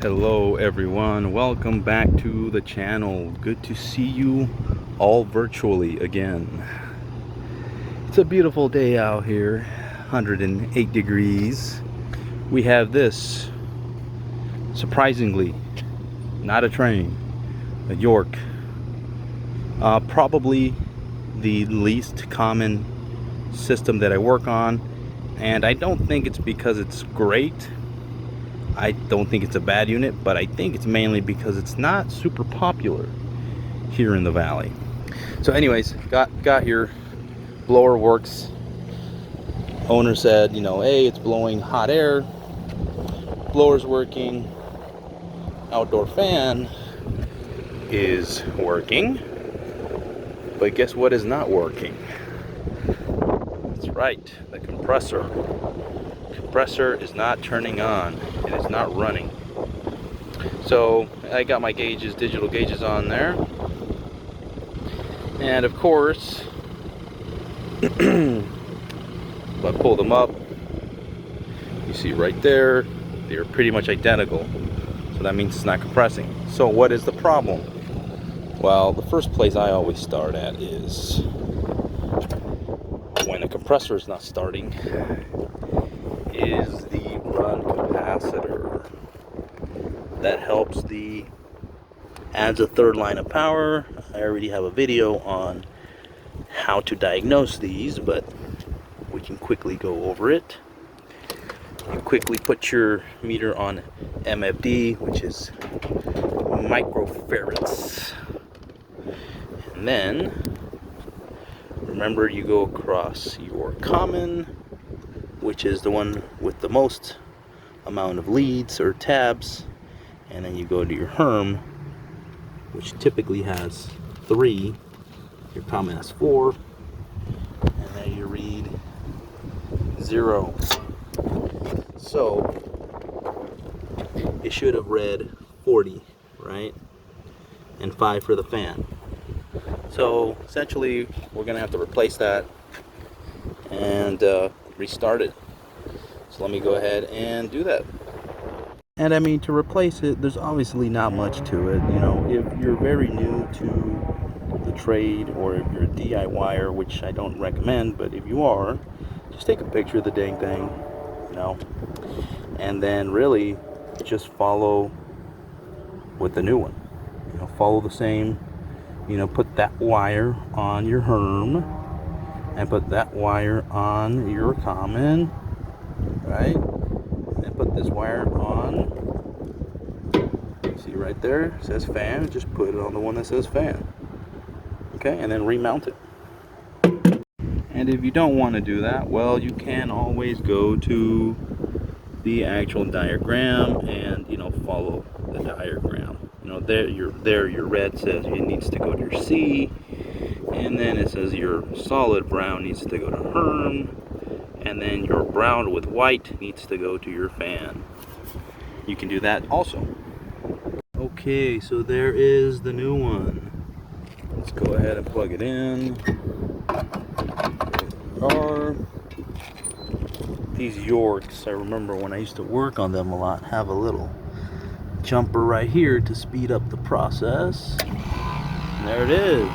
Hello everyone, welcome back to the channel. Good to see you all virtually again. It's a beautiful day out here, 108 degrees. We have this, surprisingly, not a train, a York. Probably the least common system that I work on, and I don't think it's because it's great. I don't think it's a bad unit, but I think it's mainly because it's not super popular here in the valley. So anyways, got here, blower works. Owner said, hey, it's blowing hot air, blower's working, outdoor fan is working, but guess what is not working? That's right, the compressor. Compressor is not turning on. It is not running. So I got my gauges, digital gauges on there, and of course if I pull them up, you see right there, they're pretty much identical. So that means it's not compressing. So what is the problem? Well, the first place I always start at is when a compressor is not starting, is the run capacitor. That helps adds a third line of power. I already have a video on how to diagnose these, but we can quickly go over it. You quickly put your meter on MFD, which is microfarads, and then remember, you go across your common, which is the one with the most amount of leads or tabs, and then you go to your Herm, which typically has 3, your common has 4, and then you read 0. So it should have read 40, right? And 5 for the fan. So essentially we're gonna have to replace that and restart it. So let me go ahead and do that. And I mean, to replace it, there's obviously not much to it. If you're very new to the trade, or if you're a DIYer, which I don't recommend, but if you are, just take a picture of the dang thing, and then really just follow with the new one. Follow the same, put that wire on your Herm and put that wire on your common, right? And put this wire on, see right there, it says fan, just put it on the one that says fan. Okay, and then remount it. And if you don't want to do that, well, you can always go to the actual diagram and follow the diagram. Your red says it needs to go to your C, and then it says your solid brown needs to go to Herm, and then your brown with white needs to go to your fan. You can do that also. Okay, so there is the new one. Let's go ahead and plug it in. These Yorks, I remember when I used to work on them a lot, have a little jumper right here to speed up the process. And there it is.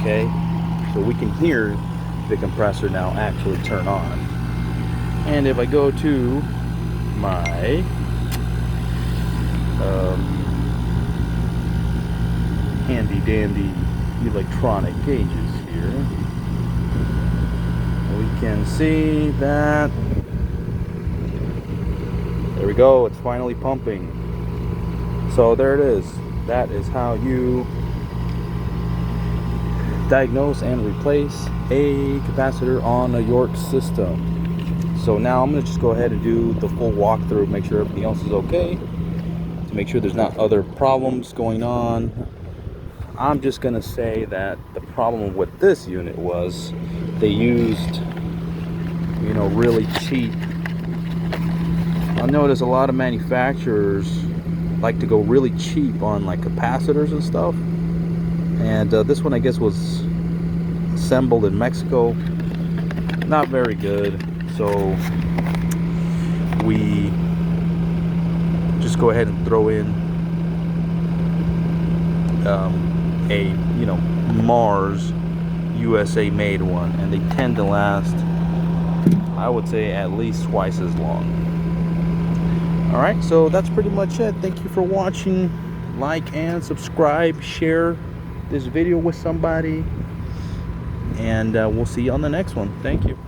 Okay, so we can hear the compressor now actually turn on. And if I go to my handy dandy electronic gauges here, we can see that there we go, it's finally pumping. So there it is. That is how you diagnose and replace a capacitor on a York system. So now I'm going to just go ahead and do the full walkthrough, make sure everything else is okay, to make sure there's not other problems going on. I'm just going to say that the problem with this unit was they used, really cheap. I notice a lot of manufacturers like to go really cheap on like capacitors and stuff. And this one, I guess, was assembled in Mexico. Not very good. So we go ahead and throw in a Mars USA made one, and they tend to last, I would say, at least twice as long. All right, so that's pretty much it. Thank you for watching. Like and subscribe, share this video with somebody, and we'll see you on the next one. Thank you.